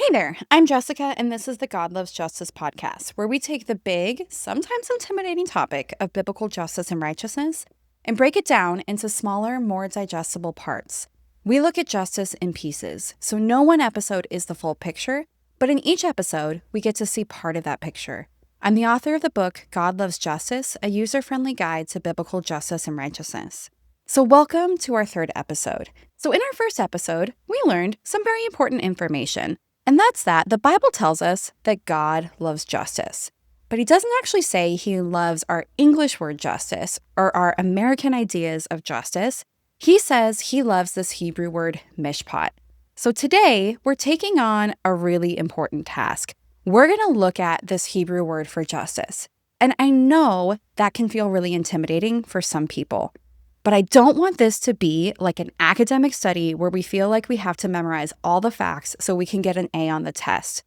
Hey there, I'm Jessica, and this is the God Loves Justice podcast, where we take the big, sometimes intimidating topic of biblical justice and righteousness and break it down into smaller, more digestible parts. We look at justice in pieces, so no one episode is the full picture, but in each episode, we get to see part of that picture. I'm the author of the book God Loves Justice, a user-friendly guide to biblical justice and righteousness. So welcome to our third episode. So in our first episode, we learned some very important information. And that's that the Bible tells us that God loves justice. But he doesn't actually say he loves our English word justice or our American ideas of justice. He says he loves this Hebrew word mishpat. So today, we're taking on a really important task. We're going to look at this Hebrew word for justice. And I know that can feel really intimidating for some people. But I don't want this to be like an academic study where we feel like we have to memorize all the facts so we can get an A on the test.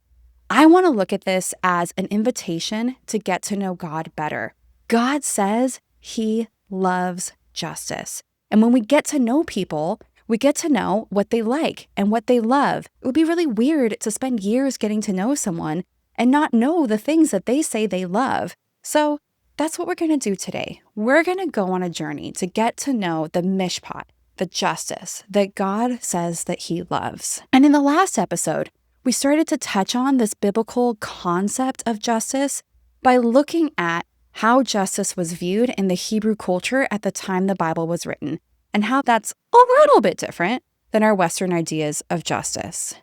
I want to look at this as an invitation to get to know God better. God says he loves justice. And when we get to know people, we get to know what they like and what they love. It would be really weird to spend years getting to know someone and not know the things that they say they love. So that's what we're going to do today. We're going to go on a journey to get to know the mishpat, the justice that God says that he loves. And in the last episode, we started to touch on this biblical concept of justice by looking at how justice was viewed in the Hebrew culture at the time the Bible was written, and how that's a little bit different than our Western ideas of justice.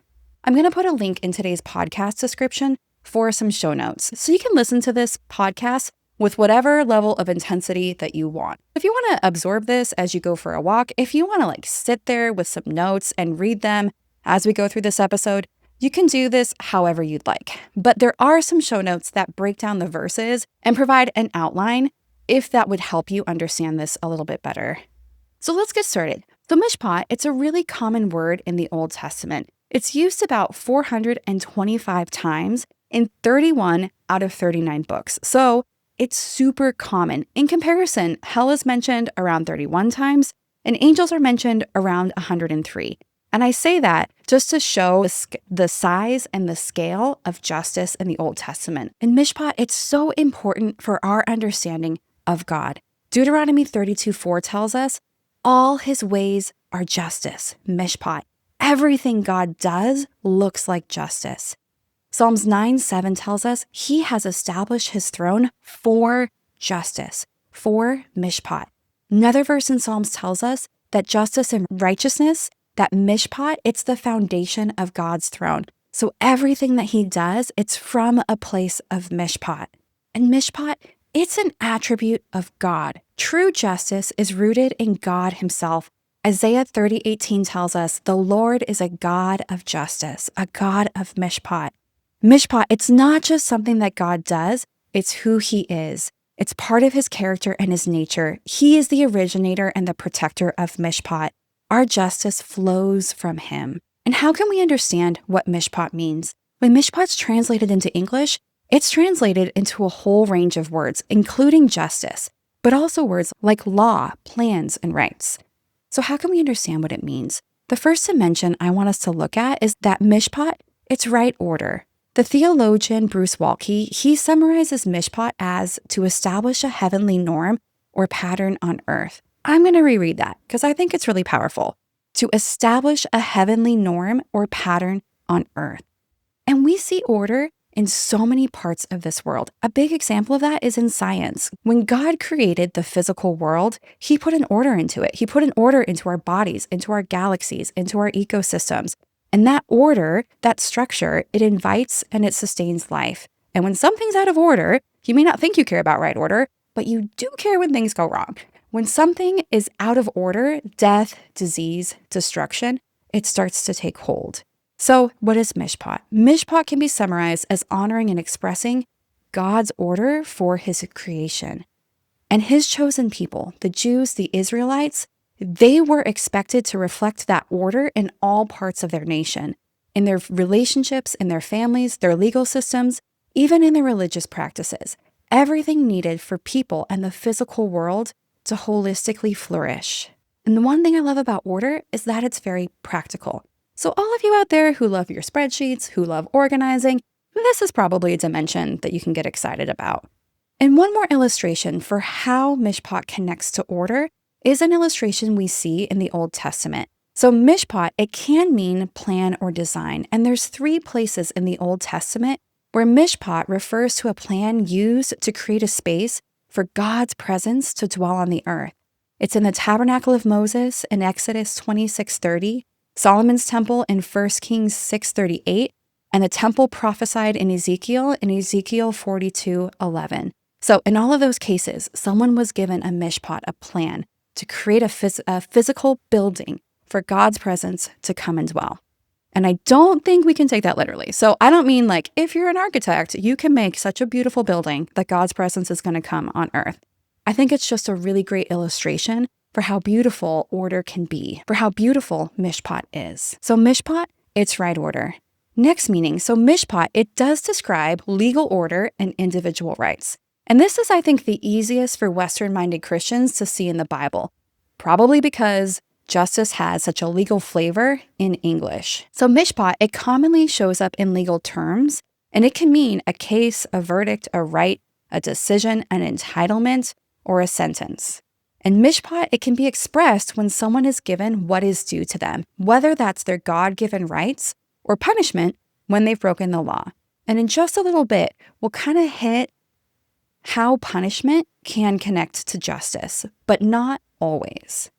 I'm going to put a link in today's podcast description for some show notes, so you can listen to this podcast with whatever level of intensity that you want. If you want to absorb this as you go for a walk, if you want to sit there with some notes and read them as we go through this episode, you can do this however you'd like. But there are some show notes that break down the verses and provide an outline if that would help you understand this a little bit better. So let's get started. So mishpat, it's a really common word in the Old Testament. It's used about 425 times in 31 out of 39 books. So it's super common. In comparison, hell is mentioned around 31 times, and angels are mentioned around 103. And I say that just to show the size and the scale of justice in the Old Testament. In Mishpat, it's so important for our understanding of God. Deuteronomy 32:4 tells us, all his ways are justice, Mishpat. Everything God does looks like justice. Psalms 9:7 tells us he has established his throne for justice, for mishpat. Another verse in Psalms tells us that justice and righteousness, that mishpat, it's the foundation of God's throne. So everything that he does, it's from a place of mishpat. And mishpat, it's an attribute of God. True justice is rooted in God himself. Isaiah 30:18 tells us the Lord is a God of justice, a God of mishpat. Mishpat, it's not just something that God does, it's who he is. It's part of his character and his nature. He is the originator and the protector of mishpat. Our justice flows from him. And how can we understand what mishpat means? When mishpat's translated into English, it's translated into a whole range of words, including justice, but also words like law, plans, and rights. So how can we understand what it means? The first dimension I want us to look at is that mishpat, it's right order. The theologian Bruce Waltke, he summarizes mishpat as to establish a heavenly norm or pattern on earth. I'm going to reread that because I think it's really powerful. To establish a heavenly norm or pattern on earth. And we see order in so many parts of this world. A big example of that is in science. When God created the physical world, he put an order into it. He put an order into our bodies, into our galaxies, into our ecosystems. And that order, that structure, it invites and it sustains life. And when something's out of order, you may not think you care about right order, but you do care when things go wrong. When something is out of order, death, disease, destruction, it starts to take hold. So what is mishpat? Mishpat can be summarized as honoring and expressing God's order for his creation. And his chosen people, the Jews, the Israelites, they were expected to reflect that order in all parts of their nation, in their relationships, in their families, their legal systems, even in their religious practices. Everything needed for people and the physical world to holistically flourish. And the one thing I love about order is that it's very practical. So all of you out there who love your spreadsheets, who love organizing, this is probably a dimension that you can get excited about. And one more illustration for how Mishpat connects to order is an illustration we see in the Old Testament. So Mishpat, it can mean plan or design, and there's 3 places in the Old Testament where Mishpat refers to a plan used to create a space for God's presence to dwell on the earth. It's in the Tabernacle of Moses in Exodus 26:30, Solomon's temple in 1 Kings 6:38, and the temple prophesied in Ezekiel 42:11. So in all of those cases, someone was given a mishpat, a plan, to create a physical building for God's presence to come and dwell. And I don't think we can take that literally. So I don't mean like if you're an architect, you can make such a beautiful building that God's presence is going to come on earth. I think it's just a really great illustration for how beautiful order can be, for how beautiful mishpat is. So mishpat, it's right order. Next meaning, so mishpat, it does describe legal order and individual rights. And this is, I think, the easiest for Western-minded Christians to see in the Bible, probably because justice has such a legal flavor in English. So mishpat, it commonly shows up in legal terms, and it can mean a case, a verdict, a right, a decision, an entitlement, or a sentence. And mishpat, it can be expressed when someone is given what is due to them, whether that's their God-given rights or punishment when they've broken the law. And in just a little bit, we'll kind of hit how punishment can connect to justice, but not always.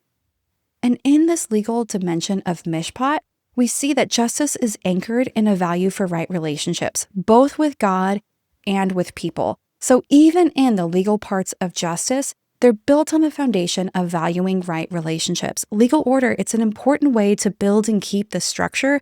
And in this legal dimension of mishpat, we see that justice is anchored in a value for right relationships, both with God and with people. So even in the legal parts of justice, they're built on a foundation of valuing right relationships. Legal order, it's an important way to build and keep the structure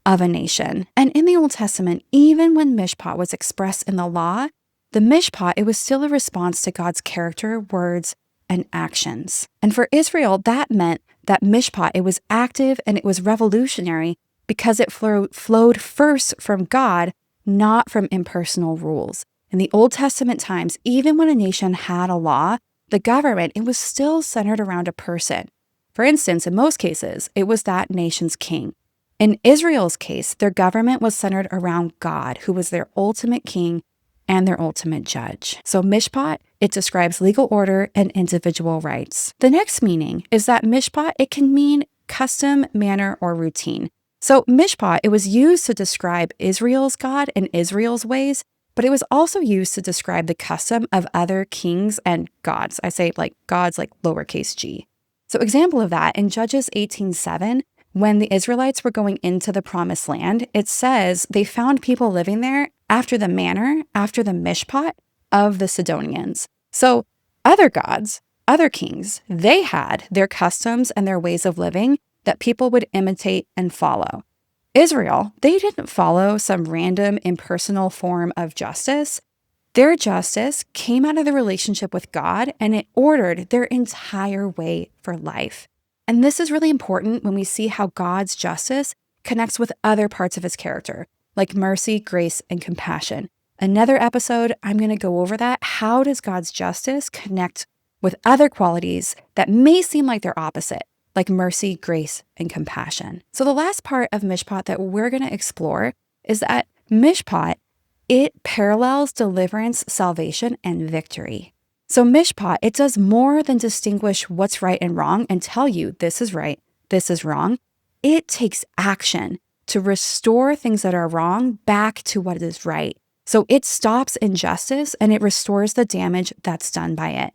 of a nation. And in the Old Testament, even when mishpat was expressed in the law, the mishpat, it was still a response to God's character, words, and actions. And for Israel, that meant that mishpat, it was active and it was revolutionary because it flowed first from God, not from impersonal rules. In the Old Testament times, even when a nation had a law, the government, it was still centered around a person. For instance, in most cases, it was that nation's king. In Israel's case, their government was centered around God, who was their ultimate king and their ultimate judge. So mishpat, it describes legal order and individual rights. The next meaning is that mishpat, it can mean custom, manner, or routine. So mishpat, it was used to describe Israel's God and Israel's ways, but it was also used to describe the custom of other kings and gods. I say like gods like lowercase g. So example of that, in Judges 18:7, when the Israelites were going into the promised land, it says they found people living there after the manner, after the mishpat of the Sidonians. So other gods, other kings, they had their customs and their ways of living that people would imitate and follow. Israel, they didn't follow some random impersonal form of justice. Their justice came out of the relationship with God, and it ordered their entire way for life. And this is really important when we see how God's justice connects with other parts of his character, like mercy, grace, and compassion. Another episode, I'm going to go over that. How does God's justice connect with other qualities that may seem like they're opposite, like mercy, grace, and compassion? So the last part of mishpat that we're going to explore is that mishpat, it parallels deliverance, salvation, and victory. So mishpat, it does more than distinguish what's right and wrong and tell you this is right, this is wrong. It takes action to restore things that are wrong back to what is right. So it stops injustice and it restores the damage that's done by it.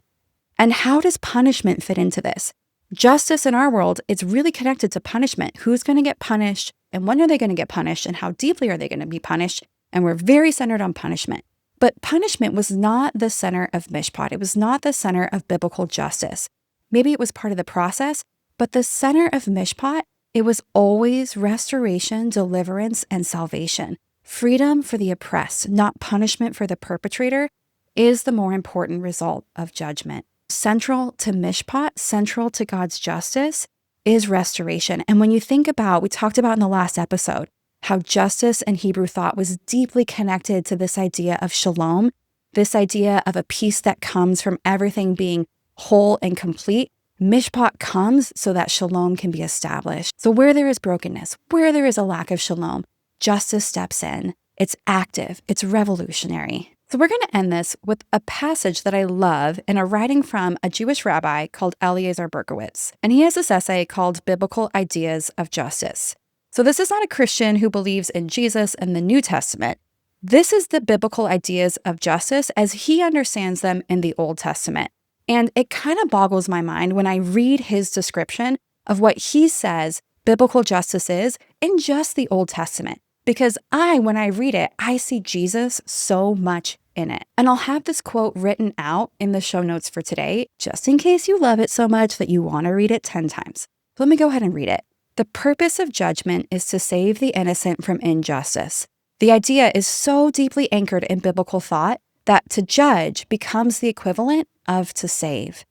And how does punishment fit into this? Justice in our world, it's really connected to punishment. Who's going to get punished and when are they going to get punished and how deeply are they going to be punished? And we're very centered on punishment. But punishment was not the center of mishpat. It was not the center of biblical justice. Maybe it was part of the process, but the center of mishpat, it was always restoration, deliverance, and salvation. Freedom for the oppressed, not punishment for the perpetrator, is the more important result of judgment. Central to mishpat, central to God's justice, is restoration. And when you think about, we talked about in the last episode, how justice in Hebrew thought was deeply connected to this idea of shalom, this idea of a peace that comes from everything being whole and complete. Mishpat comes so that shalom can be established. So where there is brokenness, where there is a lack of shalom, justice steps in. It's active. It's revolutionary. So we're going to end this with a passage that I love in a writing from a Jewish rabbi called Eliezer Berkowitz. And he has this essay called Biblical Ideas of Justice. So this is not a Christian who believes in Jesus and the New Testament. This is the biblical ideas of justice as he understands them in the Old Testament. And it kind of boggles my mind when I read his description of what he says biblical justice is in just the Old Testament. Because when I read it, I see Jesus so much in it. And I'll have this quote written out in the show notes for today, just in case you love it so much that you want to read it 10 times. So let me go ahead and read it. The purpose of judgment is to save the innocent from injustice. The idea is so deeply anchored in biblical thought that to judge becomes the equivalent of to save.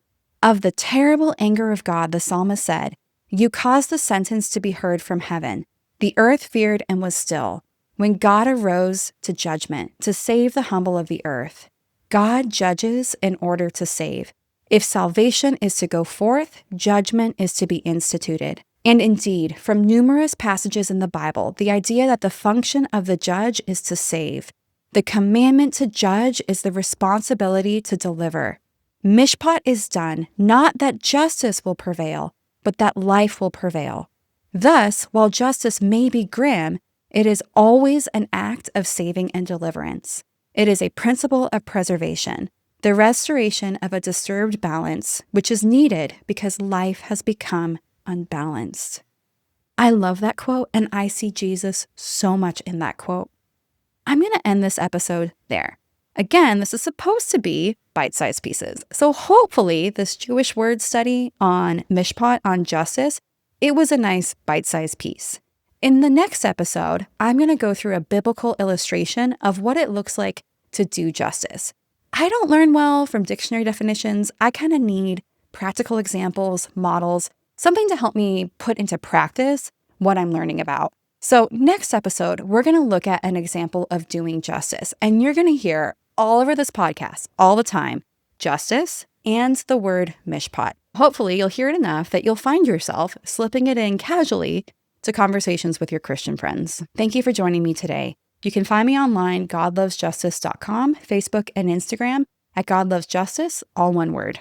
Of the terrible anger of God, the psalmist said, "You caused the sentence to be heard from heaven. The earth feared and was still." When God arose to judgment to save the humble of the earth, God judges in order to save. If salvation is to go forth, judgment is to be instituted. And indeed, from numerous passages in the Bible, the idea that the function of the judge is to save. The commandment to judge is the responsibility to deliver. Mishpat is done, not that justice will prevail, but that life will prevail. Thus, while justice may be grim, it is always an act of saving and deliverance. It is a principle of preservation, the restoration of a disturbed balance, which is needed because life has become unbalanced. I love that quote, and I see Jesus so much in that quote. I'm going to end this episode there. Again, this is supposed to be bite-sized pieces. So hopefully this Jewish word study on Mishpat, on justice, it was a nice bite-sized piece. In the next episode, I'm going to go through a biblical illustration of what it looks like to do justice. I don't learn well from dictionary definitions. I kind of need practical examples, models, something to help me put into practice what I'm learning about. So next episode, we're going to look at an example of doing justice. And you're going to hear all over this podcast, all the time, justice and the word mishpat. Hopefully, you'll hear it enough that you'll find yourself slipping it in casually to conversations with your Christian friends. Thank you for joining me today. You can find me online, godlovesjustice.com, Facebook and Instagram at godlovesjustice, all one word.